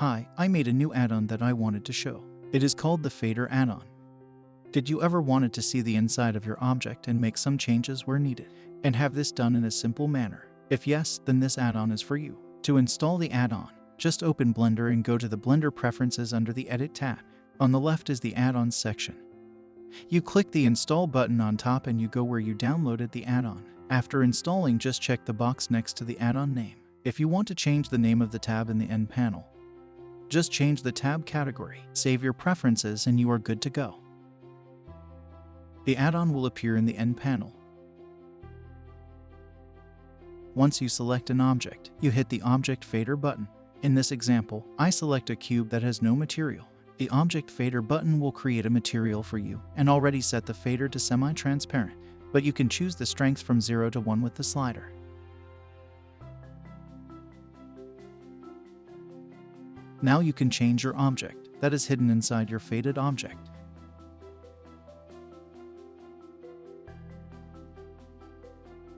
Hi, I made a new add-on that I wanted to show. It is called the Fader add-on. Did you ever wanted to see the inside of your object and make some changes where needed, and have this done in a simple manner? If yes, then this add-on is for you. To install the add-on, just open Blender and go to the Blender Preferences under the Edit tab. On the left is the Add-ons section. You click the Install button on top and you go where you downloaded the add-on. After installing, just check the box next to the add-on name. If you want to change the name of the tab in the end panel, just change the tab category, save your preferences, and you are good to go. The add-on will appear in the end panel. Once you select an object, you hit the Object Fader button. In this example, I select a cube that has no material. The Object Fader button will create a material for you and already set the fader to semi-transparent, but you can choose the strength from 0 to 1 with the slider. Now you can change your object that is hidden inside your faded object.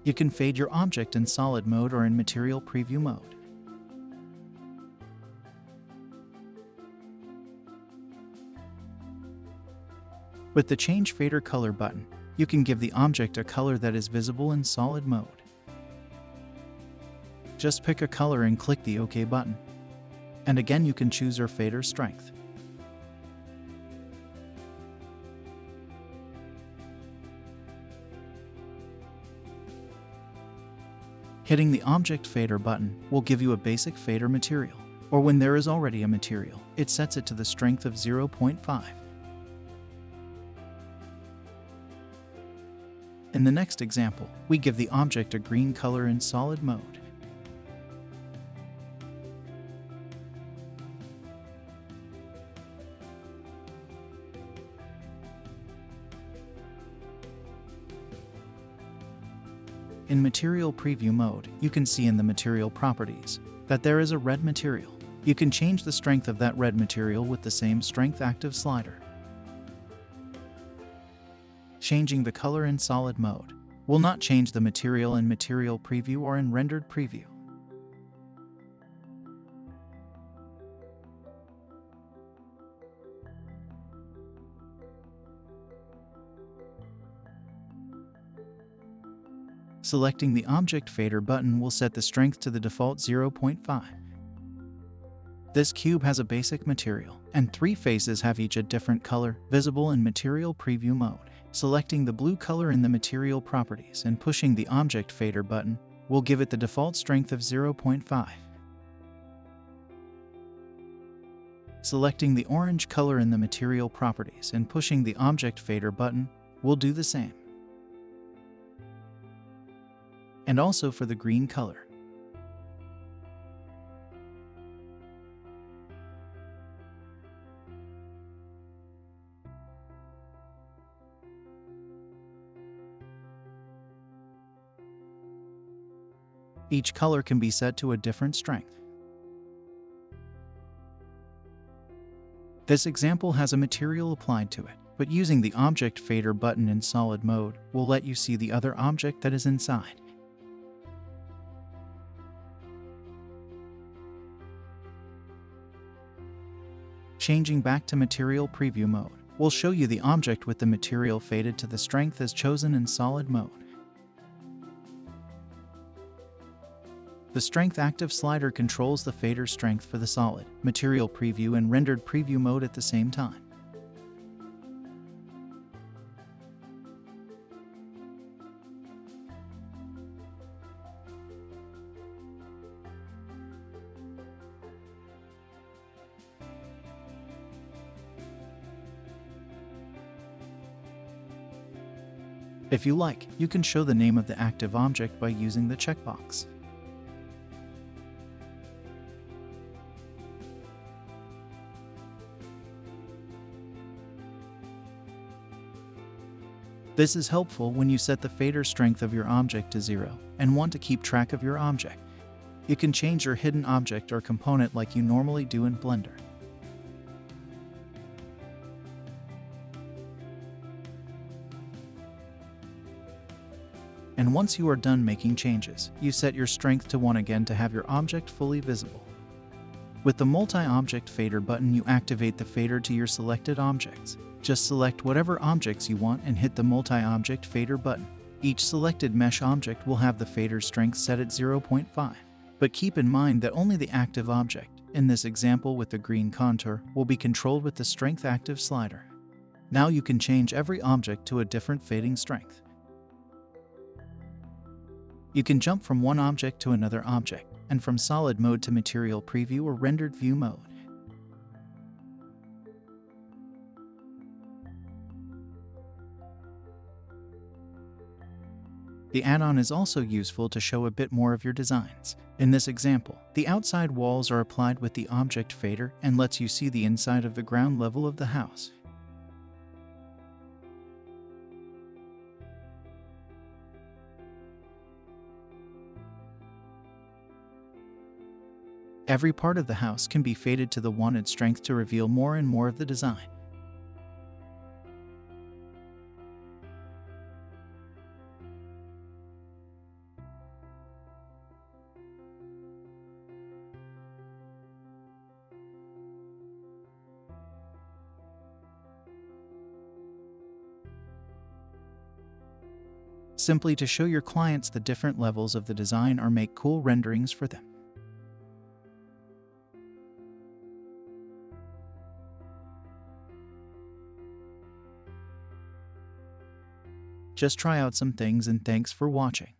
You can fade your object in solid mode or in material preview mode. With the Change Fader Color button, you can give the object a color that is visible in solid mode. Just pick a color and click the OK button. And again, you can choose your fader strength. Hitting the Object Fader button will give you a basic fader material, or when there is already a material, it sets it to the strength of 0.5. In the next example, we give the object a green color in solid mode. In Material Preview mode, you can see in the Material Properties that there is a red material. You can change the strength of that red material with the same Strength Active slider. Changing the color in solid mode will not change the material in Material Preview or in Rendered Preview. Selecting the Object Fader button will set the strength to the default 0.5. This cube has a basic material, and 3 faces have each a different color, visible in Material Preview mode. Selecting the blue color in the Material Properties and pushing the Object Fader button will give it the default strength of 0.5. Selecting the orange color in the Material Properties and pushing the Object Fader button will do the same. And also for the green color. Each color can be set to a different strength. This example has a material applied to it, but using the Object Fader button in solid mode will let you see the other object that is inside. Changing back to Material Preview mode will show you the object with the material faded to the strength as chosen in solid mode. The Strength Active slider controls the fader strength for the solid, Material Preview, and Rendered Preview mode at the same time. If you like, you can show the name of the active object by using the checkbox. This is helpful when you set the fader strength of your object to 0 and want to keep track of your object. You can change your hidden object or component like you normally do in Blender. And once you are done making changes, you set your strength to 1 again to have your object fully visible. With the multi-object fader button, you activate the fader to your selected objects. Just select whatever objects you want and hit the multi-object fader button. Each selected mesh object will have the fader strength set at 0.5. But keep in mind that only the active object, in this example with the green contour, will be controlled with the strength active slider. Now you can change every object to a different fading strength. You can jump from one object to another object, and from solid mode to material preview or rendered view mode. The add-on is also useful to show a bit more of your designs. In this example, the outside walls are applied with the object fader and lets you see the inside of the ground level of the house. Every part of the house can be faded to the wanted strength to reveal more and more of the design. Simply to show your clients the different levels of the design or make cool renderings for them. Just try out some things and thanks for watching.